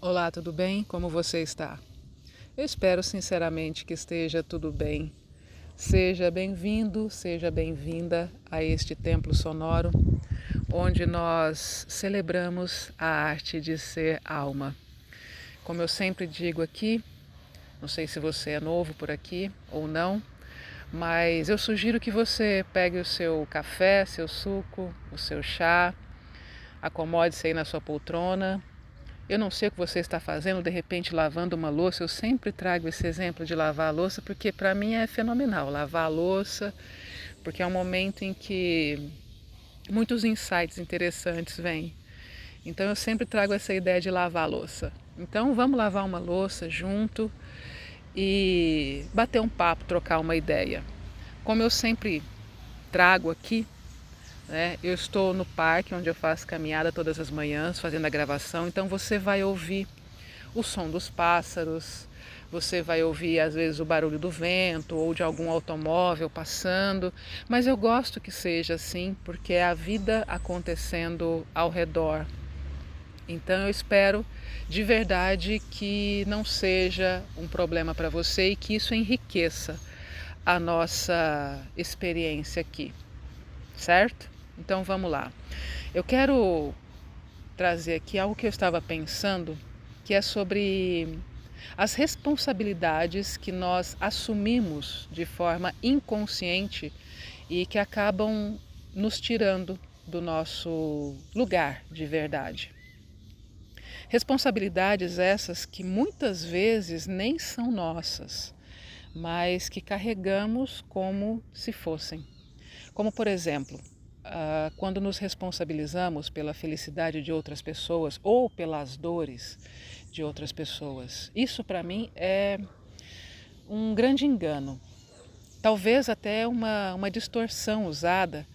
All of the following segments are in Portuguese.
Olá, tudo bem? Como você está? Eu espero sinceramente que esteja tudo bem. Seja bem-vindo, seja bem-vinda a este templo sonoro, onde nós celebramos a arte de ser alma. Como eu sempre digo aqui, não sei se você é novo por aqui ou não, mas eu sugiro que você pegue o seu café, seu suco, o seu chá, acomode-se aí na sua poltrona. Eu não sei o que você está fazendo, de repente lavando uma louça. Eu sempre trago esse exemplo de lavar a louça porque para mim é fenomenal lavar a louça, porque é um momento em que muitos insights interessantes vêm. Então eu sempre trago essa ideia de lavar a louça. Então vamos lavar uma louça junto e bater um papo, trocar uma ideia. Como eu sempre trago aqui, né, eu estou no parque onde eu faço caminhada todas as manhãs, fazendo a gravação, então você vai ouvir o som dos pássaros, você vai ouvir às vezes o barulho do vento ou de algum automóvel passando, mas eu gosto que seja assim, porque é a vida acontecendo ao redor. Então eu espero de verdade que não seja um problema para você e que isso enriqueça a nossa experiência aqui, certo? Então vamos lá. Eu quero trazer aqui algo que eu estava pensando, que é sobre as responsabilidades que nós assumimos de forma inconsciente e que acabam nos tirando do nosso lugar de verdade. Responsabilidades essas que muitas vezes nem são nossas, mas que carregamos como se fossem. Como, por exemplo, quando nos responsabilizamos pela felicidade de outras pessoas ou pelas dores de outras pessoas. Isso, para mim, é um grande engano. Talvez até uma distorção usada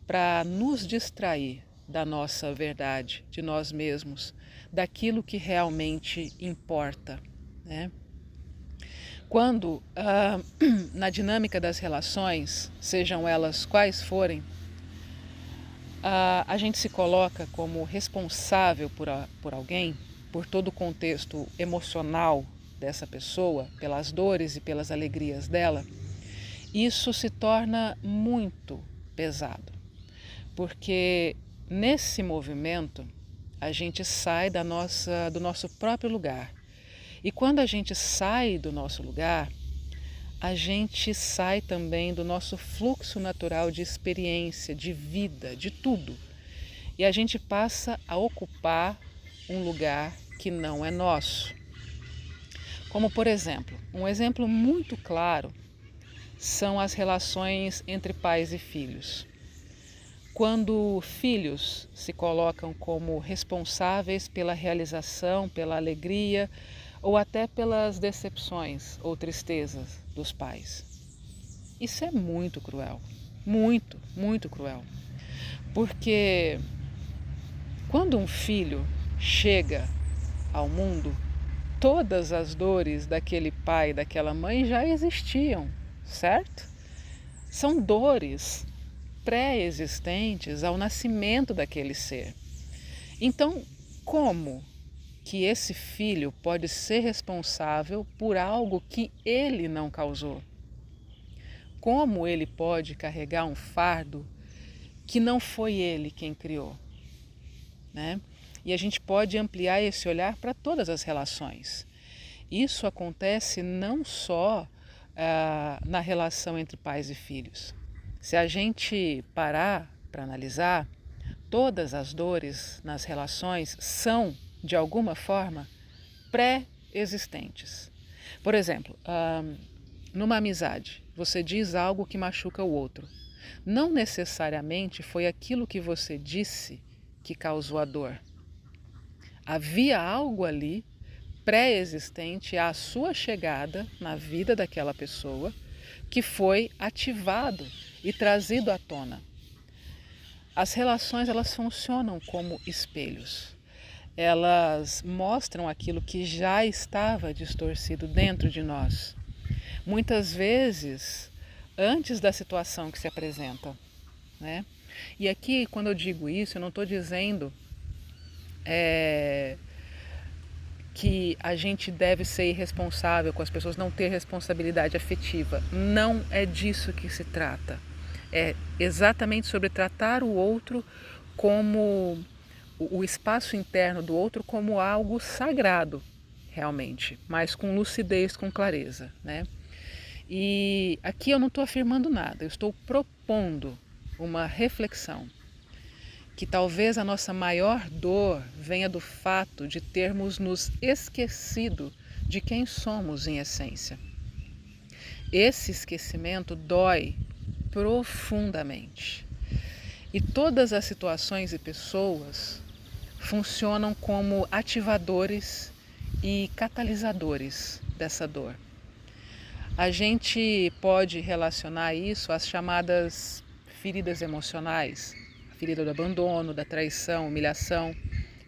para nos distrair da nossa verdade, de nós mesmos, daquilo que realmente importa, né? Quando, na dinâmica das relações, sejam elas quais forem, a gente se coloca como responsável por alguém, por todo o contexto emocional dessa pessoa, pelas dores e pelas alegrias dela, isso se torna muito pesado, porque nesse movimento a gente sai do nosso próprio lugar. E quando a gente sai do nosso lugar, a gente sai também do nosso fluxo natural de experiência, de vida, de tudo. E a gente passa a ocupar um lugar que não é nosso. Como, por exemplo, um exemplo muito claro são as relações entre pais e filhos. Quando filhos se colocam como responsáveis pela realização, pela alegria ou até pelas decepções ou tristezas dos pais. Isso é muito cruel, muito, muito cruel. Porque quando um filho chega ao mundo, todas as dores daquele pai, daquela mãe já existiam, certo? São dores pré-existentes ao nascimento daquele ser. Então, como que esse filho pode ser responsável por algo que ele não causou? Como ele pode carregar um fardo que não foi ele quem criou, né? E a gente pode ampliar esse olhar para todas as relações. Isso acontece não só na relação entre pais e filhos. Se a gente parar para analisar, todas as dores nas relações são, de alguma forma, pré-existentes. Por exemplo, numa amizade, você diz algo que machuca o outro. Não necessariamente foi aquilo que você disse que causou a dor. Havia algo ali pré-existente à sua chegada na vida daquela pessoa que foi ativado e trazido à tona. As relações, elas funcionam como espelhos. Elas mostram aquilo que já estava distorcido dentro de nós. Muitas vezes antes da situação que se apresenta, né? E aqui, quando eu digo isso, eu não estou dizendo que a gente deve ser irresponsável com as pessoas, não ter responsabilidade afetiva. Não é disso que se trata. É exatamente sobre tratar o outro como o espaço interno do outro como algo sagrado, realmente, mas com lucidez, com clareza, né? E aqui eu não estou afirmando nada, eu estou propondo uma reflexão que talvez a nossa maior dor venha do fato de termos nos esquecido de quem somos em essência. Esse esquecimento dói profundamente. E todas as situações e pessoas funcionam como ativadores e catalisadores dessa dor. A gente pode relacionar isso às chamadas feridas emocionais, a ferida do abandono, da traição, humilhação,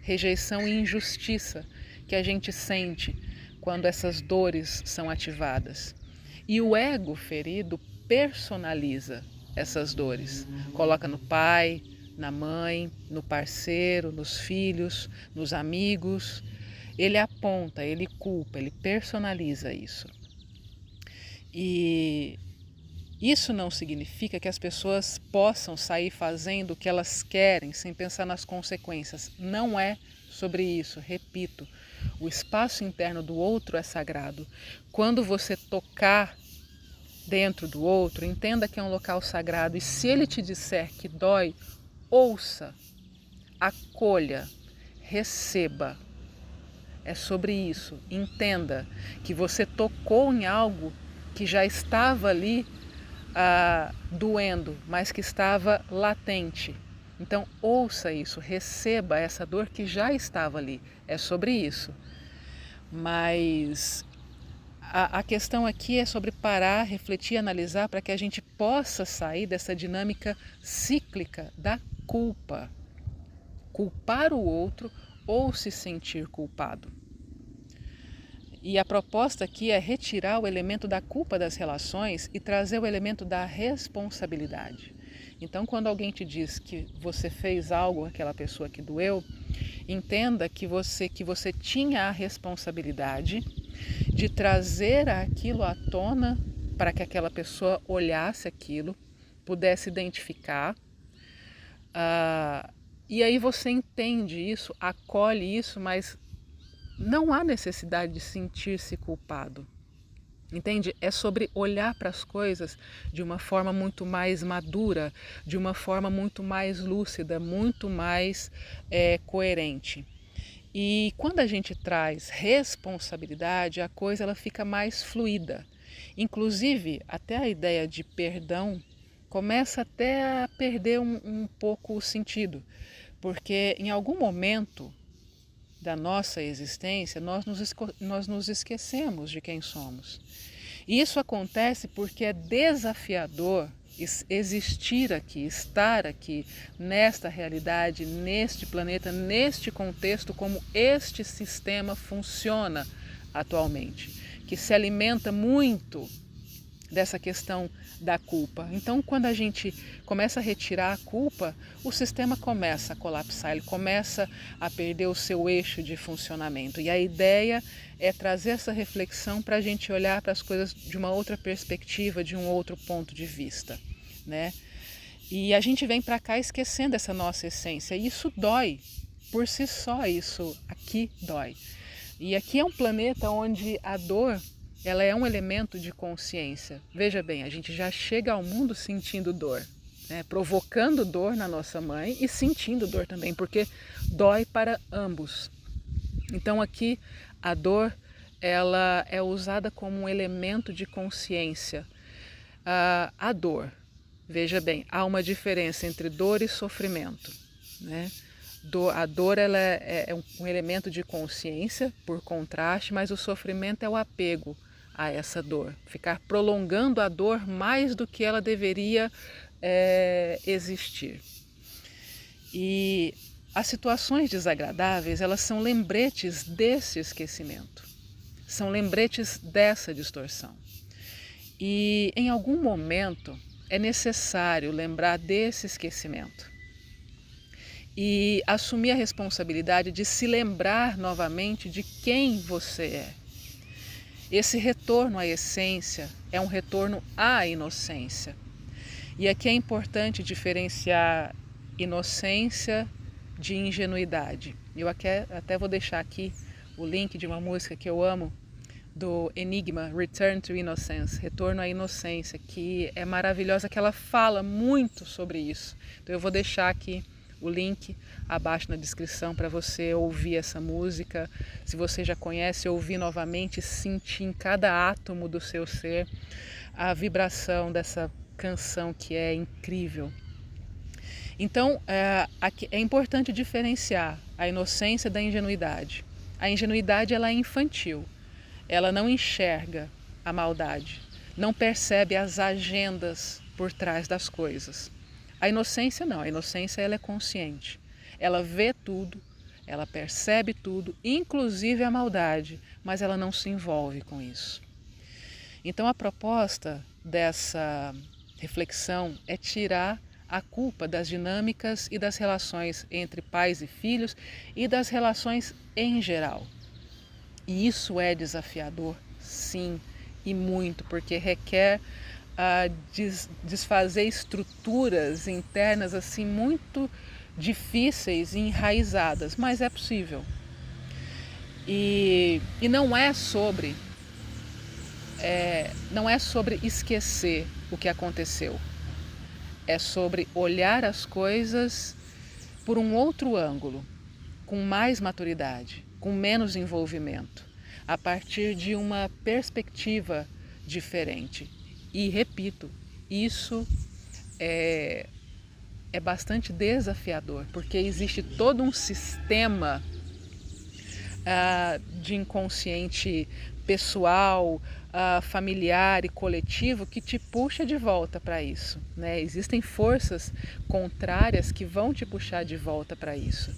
rejeição e injustiça que a gente sente quando essas dores são ativadas. E o ego ferido personaliza essas dores, coloca no pai, na mãe, no parceiro, nos filhos, nos amigos. Ele aponta, ele culpa, ele personaliza isso. E isso não significa que as pessoas possam sair fazendo o que elas querem sem pensar nas consequências. Não é sobre isso, repito. O espaço interno do outro é sagrado. Quando você tocar dentro do outro, entenda que é um local sagrado e se ele te disser que dói, ouça, acolha, receba. É sobre isso. Entenda que você tocou em algo que já estava ali doendo, mas que estava latente. Então ouça isso, receba essa dor que já estava ali. É sobre isso. Mas a questão aqui é sobre parar, refletir, analisar para que a gente possa sair dessa dinâmica cíclica da culpa. Culpar o outro ou se sentir culpado. E a proposta aqui é retirar o elemento da culpa das relações e trazer o elemento da responsabilidade. Então, quando alguém te diz que você fez algo àquela pessoa que doeu, entenda que você tinha a responsabilidade de trazer aquilo à tona para que aquela pessoa olhasse aquilo, pudesse identificar. E aí você entende isso, acolhe isso, mas não há necessidade de sentir-se culpado. Entende? É sobre olhar para as coisas de uma forma muito mais madura, de uma forma muito mais lúcida, muito mais coerente. E quando a gente traz responsabilidade, a coisa ela fica mais fluida. Inclusive, até a ideia de perdão começa até a perder um pouco o sentido, porque em algum momento da nossa existência, nós nos esquecemos de quem somos. E isso acontece porque é desafiador existir aqui, estar aqui, nesta realidade, neste planeta, neste contexto, como este sistema funciona atualmente, que se alimenta muito dessa questão da culpa. Então, quando a gente começa a retirar a culpa, o sistema começa a colapsar, ele começa a perder o seu eixo de funcionamento. E a ideia é trazer essa reflexão para a gente olhar para as coisas de uma outra perspectiva, de um outro ponto de vista, né? E a gente vem para cá esquecendo essa nossa essência, e isso dói, por si só isso aqui dói. E aqui é um planeta onde a dor ela é um elemento de consciência. Veja bem, a gente já chega ao mundo sentindo dor, né? Provocando dor na nossa mãe e sentindo dor também, porque dói para ambos. Então aqui a dor ela é usada como um elemento de consciência. A dor, veja bem, há uma diferença entre dor e sofrimento, né? A dor ela é um elemento de consciência, por contraste, mas o sofrimento é o apego a essa dor, ficar prolongando a dor mais do que ela deveria existir. E as situações desagradáveis, elas são lembretes desse esquecimento, são lembretes dessa distorção. E em algum momento é necessário lembrar desse esquecimento. e assumir a responsabilidade de se lembrar novamente de quem você é. Esse retorno à essência é um retorno à inocência. E aqui é importante diferenciar inocência de ingenuidade. Eu até vou deixar aqui o link de uma música que eu amo, do Enigma, Return to Innocence, Retorno à Inocência, que é maravilhosa, que ela fala muito sobre isso. Então eu vou deixar aqui o link abaixo na descrição para você ouvir essa música. Se você já conhece, ouvir novamente, sentir em cada átomo do seu ser a vibração dessa canção que é incrível. Então, é importante diferenciar a inocência da ingenuidade. A ingenuidade ela é infantil, ela não enxerga a maldade, não percebe as agendas por trás das coisas. A inocência não, a inocência ela é consciente, ela vê tudo, ela percebe tudo, inclusive a maldade, mas ela não se envolve com isso. Então a proposta dessa reflexão é tirar a culpa das dinâmicas e das relações entre pais e filhos e das relações em geral. E isso é desafiador, sim, e muito, porque requer desfazer estruturas internas assim muito difíceis e enraizadas, mas é possível. E não é sobre esquecer o que aconteceu. É sobre olhar as coisas por um outro ângulo, com mais maturidade, com menos envolvimento, a partir de uma perspectiva diferente. E repito, isso é bastante desafiador, porque existe todo um sistema de inconsciente pessoal, familiar e coletivo que te puxa de volta para isso, né? Existem forças contrárias que vão te puxar de volta para isso.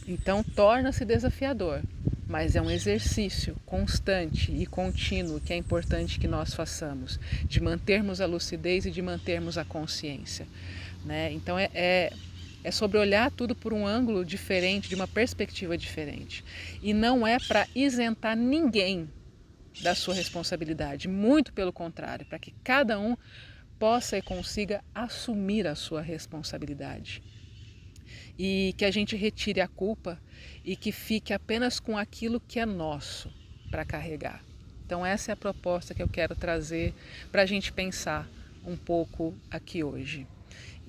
Então torna-se desafiador, mas é um exercício constante e contínuo que é importante que nós façamos, de mantermos a lucidez e de mantermos a consciência, né? Então é sobre olhar tudo por um ângulo diferente, de uma perspectiva diferente. E não é para isentar ninguém da sua responsabilidade, muito pelo contrário, para que cada um possa e consiga assumir a sua responsabilidade. E que a gente retire a culpa e que fique apenas com aquilo que é nosso para carregar. Então essa é a proposta que eu quero trazer para a gente pensar um pouco aqui hoje.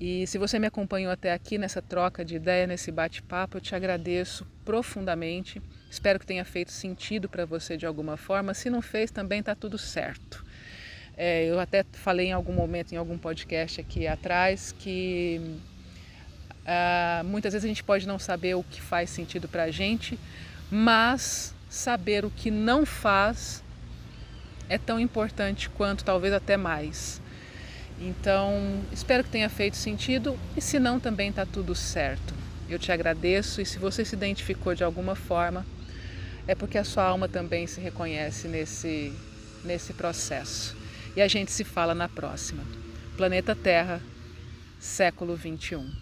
E se você me acompanhou até aqui nessa troca de ideia, nesse bate-papo, eu te agradeço profundamente. Espero que tenha feito sentido para você de alguma forma. Se não fez, também está tudo certo. Eu até falei em algum momento, em algum podcast aqui atrás, que muitas vezes a gente pode não saber o que faz sentido para a gente, mas saber o que não faz é tão importante quanto, talvez até mais. Então, espero que tenha feito sentido e se não, também está tudo certo. Eu te agradeço e se você se identificou de alguma forma, é porque a sua alma também se reconhece nesse processo. E a gente se fala na próxima. Planeta Terra, século 21.